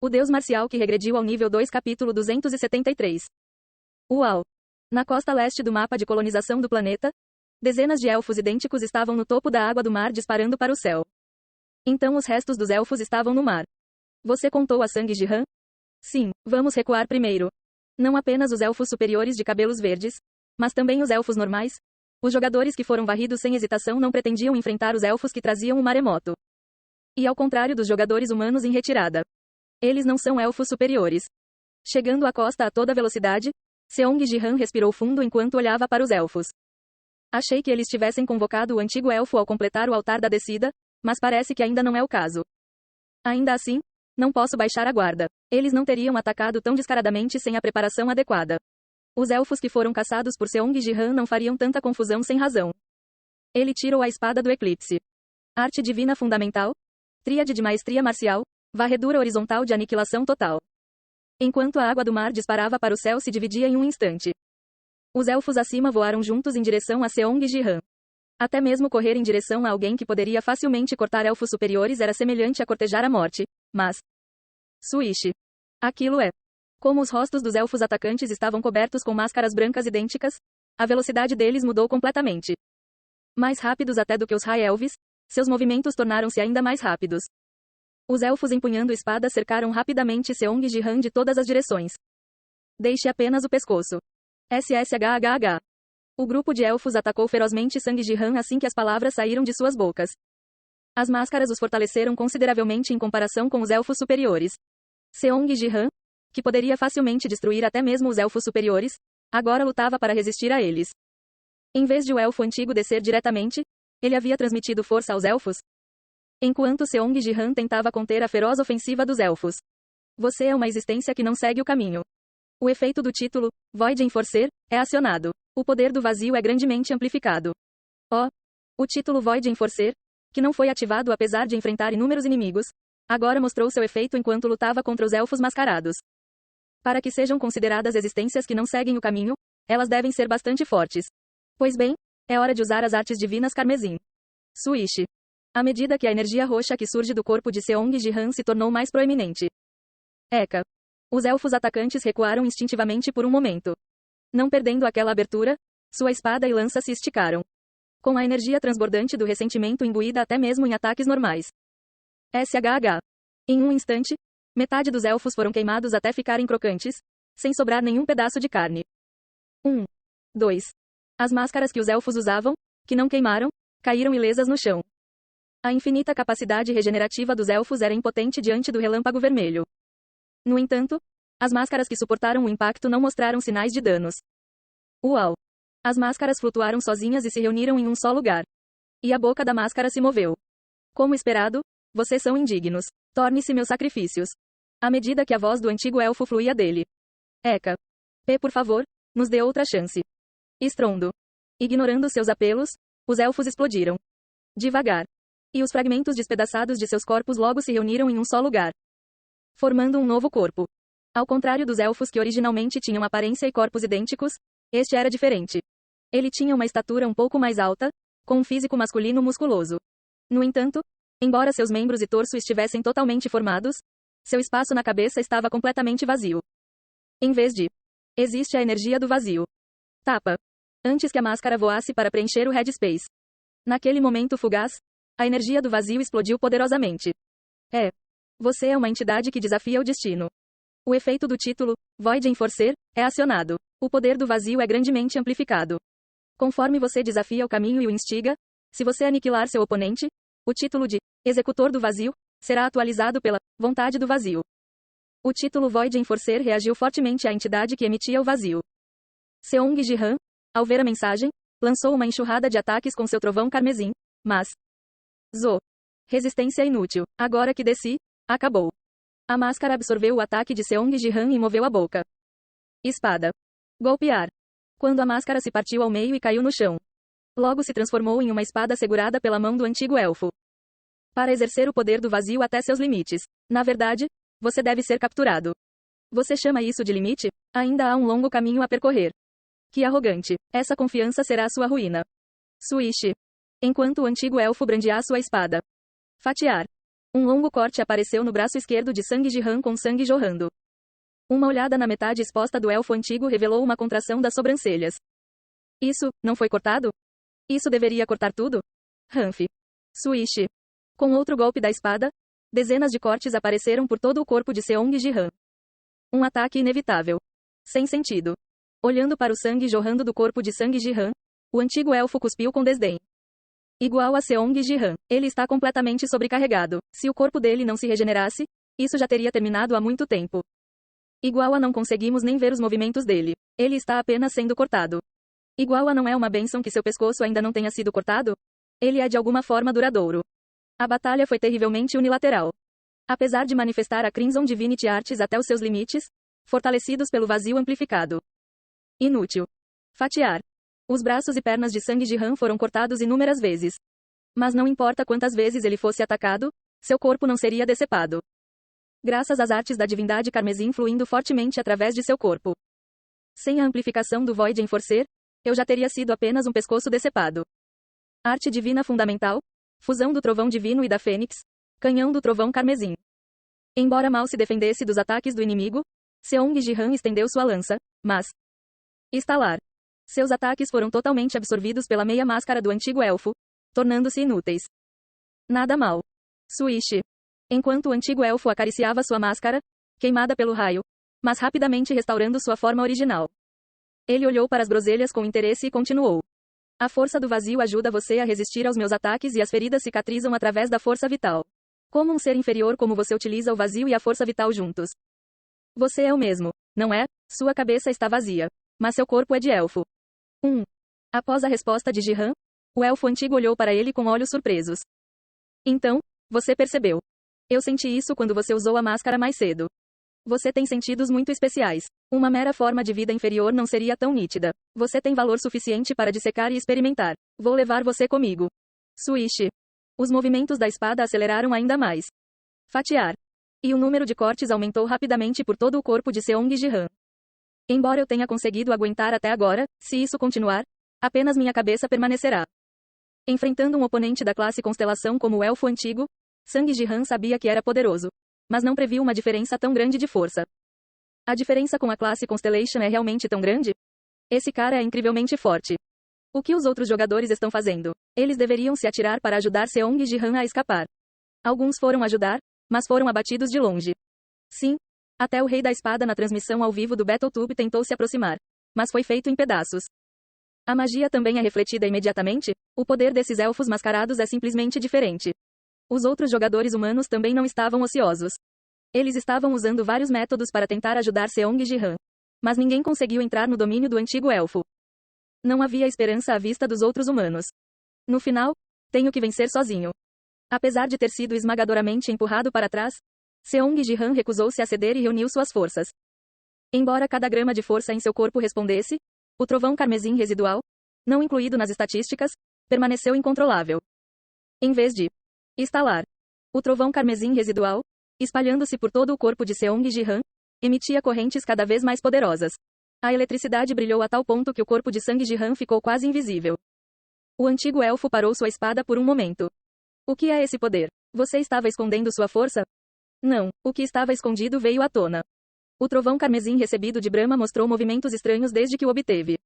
O deus marcial que regrediu ao nível 2 capítulo 273. Uau! Na costa leste do mapa de colonização do planeta, dezenas de elfos idênticos estavam no topo da água do mar disparando para o céu. Então os restos dos elfos estavam no mar. Você contou a sangue de Han? Sim, vamos recuar primeiro. Não apenas os elfos superiores de cabelos verdes, mas também os elfos normais. Os jogadores que foram varridos sem hesitação não pretendiam enfrentar os elfos que traziam o maremoto. E ao contrário dos jogadores humanos em retirada. Eles não são elfos superiores. Chegando à costa a toda velocidade, Seong Ji-han respirou fundo enquanto olhava para os elfos. Achei que eles tivessem convocado o antigo elfo ao completar o altar da descida, mas parece que ainda não é o caso. Ainda assim, não posso baixar a guarda. Eles não teriam atacado tão descaradamente sem a preparação adequada. Os elfos que foram caçados por Seong Ji-han não fariam tanta confusão sem razão. Ele tirou a espada do eclipse. Arte divina fundamental, tríade de maestria marcial, varredura horizontal de aniquilação total. Enquanto a água do mar disparava para o céu se dividia em um instante. Os elfos acima voaram juntos em direção a Seong Ji-han. Até mesmo correr em direção a alguém que poderia facilmente cortar elfos superiores era semelhante a cortejar a morte, mas... Swish. Aquilo é. Como os rostos dos elfos atacantes estavam cobertos com máscaras brancas idênticas, a velocidade deles mudou completamente. Mais rápidos até do que os High Elves, seus movimentos tornaram-se ainda mais rápidos. Os elfos empunhando espadas cercaram rapidamente Seong Ji-han de todas as direções. Deixe apenas o pescoço. SSHHH. O grupo de elfos atacou ferozmente Seong Ji-han assim que as palavras saíram de suas bocas. As máscaras os fortaleceram consideravelmente em comparação com os elfos superiores. Seong Ji-han, que poderia facilmente destruir até mesmo os elfos superiores, agora lutava para resistir a eles. Em vez de o elfo antigo descer diretamente, ele havia transmitido força aos elfos. Enquanto Seong Ji-han tentava conter a feroz ofensiva dos elfos. Você é uma existência que não segue o caminho. O efeito do título, Void Enforcer, é acionado. O poder do vazio é grandemente amplificado. O título Void Enforcer, que não foi ativado apesar de enfrentar inúmeros inimigos, agora mostrou seu efeito enquanto lutava contra os elfos mascarados. Para que sejam consideradas existências que não seguem o caminho, elas devem ser bastante fortes. Pois bem, é hora de usar as artes divinas carmesim. Swish. À medida que a energia roxa que surge do corpo de Seong Ji-han se tornou mais proeminente. Eka. Os elfos atacantes recuaram instintivamente por um momento. Não perdendo aquela abertura, sua espada e lança se esticaram. Com a energia transbordante do ressentimento imbuída até mesmo em ataques normais. SHH. Em um instante, metade dos elfos foram queimados até ficarem crocantes, sem sobrar nenhum pedaço de carne. 1. 2. As máscaras que os elfos usavam, que não queimaram, caíram ilesas no chão. A infinita capacidade regenerativa dos elfos era impotente diante do relâmpago vermelho. No entanto, as máscaras que suportaram o impacto não mostraram sinais de danos. Uau! As máscaras flutuaram sozinhas e se reuniram em um só lugar. E a boca da máscara se moveu. Como esperado, vocês são indignos. Torne-se meus sacrifícios. À medida que a voz do antigo elfo fluía dele. Eka. Por favor, nos dê outra chance. Estrondo. Ignorando seus apelos, os elfos explodiram. Devagar. E os fragmentos despedaçados de seus corpos logo se reuniram em um só lugar. Formando um novo corpo. Ao contrário dos elfos que originalmente tinham aparência e corpos idênticos, este era diferente. Ele tinha uma estatura um pouco mais alta, com um físico masculino musculoso. No entanto, embora seus membros e torso estivessem totalmente formados, seu espaço na cabeça estava completamente vazio. Em vez de, existe a energia do vazio. Tapa. Antes que a máscara voasse para preencher o headspace. Naquele momento fugaz, a energia do vazio explodiu poderosamente. Você é uma entidade que desafia o destino. O efeito do título, Void Enforcer, é acionado. O poder do vazio é grandemente amplificado. Conforme você desafia o caminho e o instiga, se você aniquilar seu oponente, o título de Executor do Vazio será atualizado pela Vontade do Vazio. O título Void Enforcer reagiu fortemente à entidade que emitia o vazio. Seong Ji-han, ao ver a mensagem, lançou uma enxurrada de ataques com seu trovão carmesim, mas... Resistência inútil. Agora que desci, acabou. A máscara absorveu o ataque de Seong Ji-han e moveu a boca. Espada. Golpear. Quando a máscara se partiu ao meio e caiu no chão. Logo se transformou em uma espada segurada pela mão do antigo elfo. Para exercer o poder do vazio até seus limites. Na verdade, você deve ser capturado. Você chama isso de limite? Ainda há um longo caminho a percorrer. Que arrogante. Essa confiança será sua ruína. Swish. Enquanto o antigo elfo brandia sua espada. Fatiar. Um longo corte apareceu no braço esquerdo de Sang Jihan com sangue jorrando. Uma olhada na metade exposta do elfo antigo revelou uma contração das sobrancelhas. Isso, não foi cortado? Isso deveria cortar tudo? Hanf. Swish. Com outro golpe da espada, dezenas de cortes apareceram por todo o corpo de Seong Jihan. Um ataque inevitável. Sem sentido. Olhando para o sangue jorrando do corpo de Sang Jihan, o antigo elfo cuspiu com desdém. Igual a Seong Jihan, ele está completamente sobrecarregado. Se o corpo dele não se regenerasse, isso já teria terminado há muito tempo. Igual a não conseguimos nem ver os movimentos dele. Ele está apenas sendo cortado. Igual a não é uma bênção que seu pescoço ainda não tenha sido cortado? Ele é de alguma forma duradouro. A batalha foi terrivelmente unilateral. Apesar de manifestar a Crimson Divinity Arts até os seus limites, fortalecidos pelo vazio amplificado. Inútil. Fatiar. Os braços e pernas de Sang Jihan foram cortados inúmeras vezes. Mas não importa quantas vezes ele fosse atacado, seu corpo não seria decepado. Graças às artes da divindade carmesim fluindo fortemente através de seu corpo. Sem a amplificação do Void Enforcer, eu já teria sido apenas um pescoço decepado. Arte divina fundamental, fusão do trovão divino e da fênix, canhão do trovão carmesim. Embora mal se defendesse dos ataques do inimigo, Seong Jihan estendeu sua lança, mas... estalar. Seus ataques foram totalmente absorvidos pela meia máscara do antigo elfo, tornando-se inúteis. Nada mal. Swish. Enquanto o antigo elfo acariciava sua máscara, queimada pelo raio, mas rapidamente restaurando sua forma original. Ele olhou para as groselhas com interesse e continuou. A força do vazio ajuda você a resistir aos meus ataques e as feridas cicatrizam através da força vital. Como um ser inferior como você utiliza o vazio e a força vital juntos? Você é o mesmo, não é? Sua cabeça está vazia. Mas seu corpo é de elfo. Após a resposta de Jihan, o elfo antigo olhou para ele com olhos surpresos. Então, você percebeu. Eu senti isso quando você usou a máscara mais cedo. Você tem sentidos muito especiais. Uma mera forma de vida inferior não seria tão nítida. Você tem valor suficiente para dissecar e experimentar. Vou levar você comigo. Swish. Os movimentos da espada aceleraram ainda mais. Fatiar. E o número de cortes aumentou rapidamente por todo o corpo de Seong Jihan. Embora eu tenha conseguido aguentar até agora, se isso continuar, apenas minha cabeça permanecerá. Enfrentando um oponente da classe Constelação como o Elfo Antigo, Sang Jihan sabia que era poderoso, mas não previu uma diferença tão grande de força. A diferença com a classe Constellation é realmente tão grande? Esse cara é incrivelmente forte. O que os outros jogadores estão fazendo? Eles deveriam se atirar para ajudar Seong Jihan a escapar. Alguns foram ajudar, mas foram abatidos de longe. Sim, até o Rei da Espada na transmissão ao vivo do Battletube tentou se aproximar, mas foi feito em pedaços. A magia também é refletida imediatamente? O poder desses elfos mascarados é simplesmente diferente. Os outros jogadores humanos também não estavam ociosos. Eles estavam usando vários métodos para tentar ajudar Seong Jihan. Mas ninguém conseguiu entrar no domínio do antigo elfo. Não havia esperança à vista dos outros humanos. No final, tenho que vencer sozinho. Apesar de ter sido esmagadoramente empurrado para trás, Seong Jihan recusou-se a ceder e reuniu suas forças. Embora cada grama de força em seu corpo respondesse, o trovão carmesim residual, não incluído nas estatísticas, permaneceu incontrolável. Em vez de estalar, o trovão carmesim residual, espalhando-se por todo o corpo de Seong Jihan, emitia correntes cada vez mais poderosas. A eletricidade brilhou a tal ponto que o corpo de Sang Jihan ficou quase invisível. O antigo elfo parou sua espada por um momento. O que é esse poder? Você estava escondendo sua força? Não, o que estava escondido veio à tona. O trovão carmesim recebido de Brahma mostrou movimentos estranhos desde que o obteve.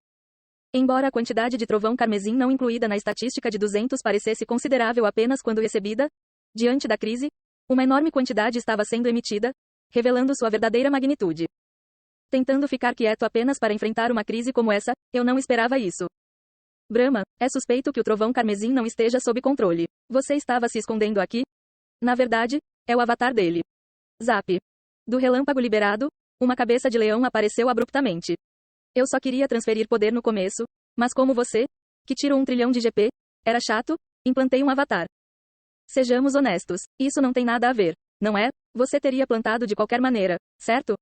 Embora a quantidade de trovão carmesim não incluída na estatística de 200 parecesse considerável apenas quando recebida, diante da crise, uma enorme quantidade estava sendo emitida, revelando sua verdadeira magnitude. Tentando ficar quieto apenas para enfrentar uma crise como essa, eu não esperava isso. Brahma, é suspeito que o trovão carmesim não esteja sob controle. Você estava se escondendo aqui? Na verdade, é o avatar dele. Zap. Do relâmpago liberado, uma cabeça de leão apareceu abruptamente. Eu só queria transferir poder no começo, mas como você, que tirou 1 trilhão de GP, era chato, implantei um avatar. Sejamos honestos, isso não tem nada a ver, não é? Você teria plantado de qualquer maneira, certo?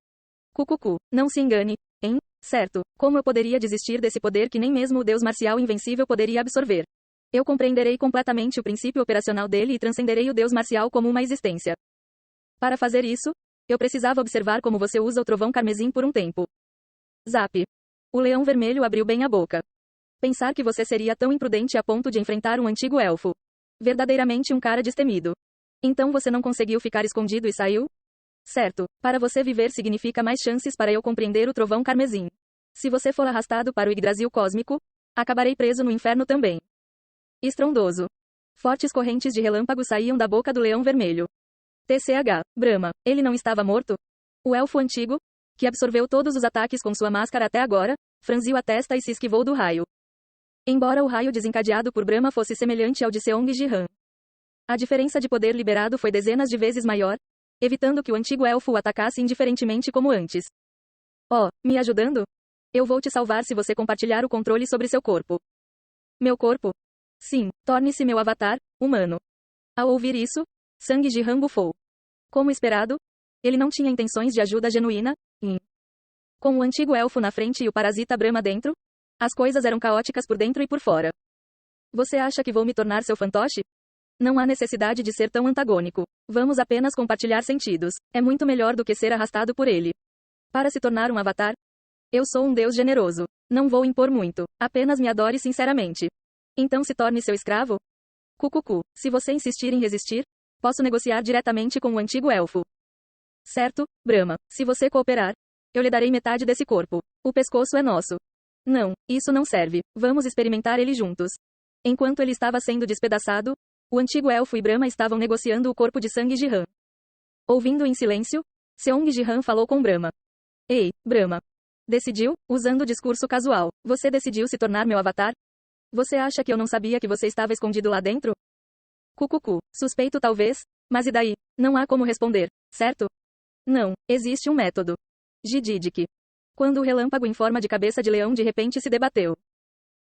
Cucucu, não se engane, hein? Certo, como eu poderia desistir desse poder que nem mesmo o Deus Marcial Invencível poderia absorver? Eu compreenderei completamente o princípio operacional dele e transcenderei o Deus Marcial como uma existência. Para fazer isso, eu precisava observar como você usa o trovão carmesim por um tempo. Zap. O leão vermelho abriu bem a boca. Pensar que você seria tão imprudente a ponto de enfrentar um antigo elfo. Verdadeiramente um cara destemido. Então você não conseguiu ficar escondido e saiu? Certo. Para você viver significa mais chances para eu compreender o trovão carmesim. Se você for arrastado para o Yggdrasil cósmico, acabarei preso no inferno também. Estrondoso. Fortes correntes de relâmpago saíam da boca do leão vermelho. TCH. Brahma. Ele não estava morto? O elfo antigo, que absorveu todos os ataques com sua máscara até agora, franziu a testa e se esquivou do raio. Embora o raio desencadeado por Brahma fosse semelhante ao de Seong Ji-han, a diferença de poder liberado foi dezenas de vezes maior, evitando que o antigo elfo o atacasse indiferentemente como antes. Oh, me ajudando? Eu vou te salvar se você compartilhar o controle sobre seu corpo. Meu corpo? Sim, torne-se meu avatar, humano. Ao ouvir isso, Sang Ji-han bufou. Como esperado, ele não tinha intenções de ajuda genuína, com o antigo elfo na frente e o parasita Brahma dentro, as coisas eram caóticas por dentro e por fora. Você acha que vou me tornar seu fantoche? Não há necessidade de ser tão antagônico. Vamos apenas compartilhar sentidos. É muito melhor do que ser arrastado por ele. Para se tornar um avatar, eu sou um deus generoso. Não vou impor muito. Apenas me adore sinceramente. Então se torne seu escravo? Cucucu. Se você insistir em resistir, posso negociar diretamente com o antigo elfo. Certo, Brahma. Se você cooperar, eu lhe darei metade desse corpo. O pescoço é nosso. Não, isso não serve. Vamos experimentar ele juntos. Enquanto ele estava sendo despedaçado, o antigo elfo e Brahma estavam negociando o corpo de Sang Ji-han. Ouvindo em silêncio, Seong Ji-han falou com Brahma. Ei, Brahma. Decidiu, usando o discurso casual. Você decidiu se tornar meu avatar? Você acha que eu não sabia que você estava escondido lá dentro? Cucucu. Suspeito talvez, mas e daí? Não há como responder, certo? Não, existe um método. Jididik. Quando o relâmpago em forma de cabeça de leão de repente se debateu.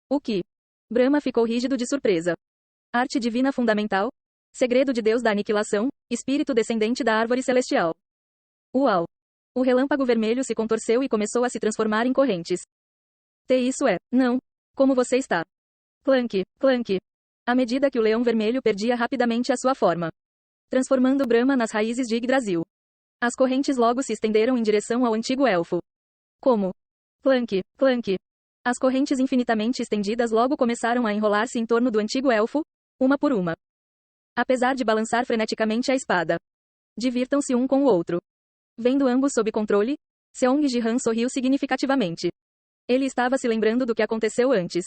O que? Brahma ficou rígido de surpresa. Arte divina fundamental? Segredo de Deus da aniquilação, espírito descendente da árvore celestial. Uau! O relâmpago vermelho se contorceu e começou a se transformar em correntes. Isso é, não. Como você está? Clank, clank. À medida que o leão vermelho perdia rapidamente a sua forma, transformando Brahma nas raízes de Yggdrasil. As correntes logo se estenderam em direção ao antigo elfo. Como? Clank, clank. As correntes infinitamente estendidas logo começaram a enrolar-se em torno do antigo elfo, uma por uma. Apesar de balançar freneticamente a espada. Divirtam-se um com o outro. Vendo ambos sob controle, Seong Ji-han sorriu significativamente. Ele estava se lembrando do que aconteceu antes.